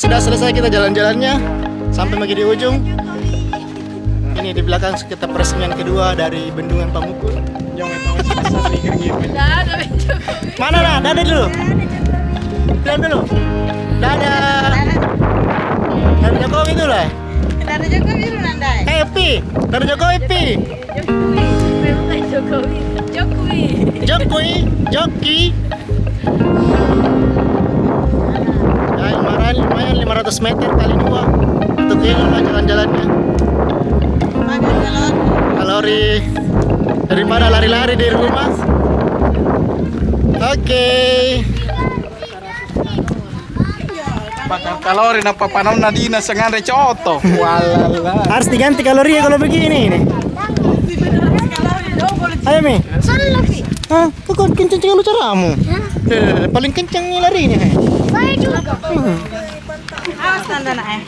sudah selesai kita jalan-jalannya sampai lagi di ujung. Ini di belakang kita peresmian kedua dari Bendungan Pamukul. Mana dah? Dadah dulu. Bilang dulu. Dadah. Dadah Jokowi dulu lah. Dadah Jokowi dulu nandai. Happy. Dadah Jokowi. Jokowi. Ya, lumayan 500 meter kali 2. Untuk dia lah jalan-jalannya. Kalori daripada lari-lari di rumah. Oke. Bakal kalori na papanon na di na sangare coto. Walala. Harus diganti kalori ya kalau begini nih. Ayo Mi. Hah, kok kenceng lu caramu? Paling kenceng larinya. Awas tanda nak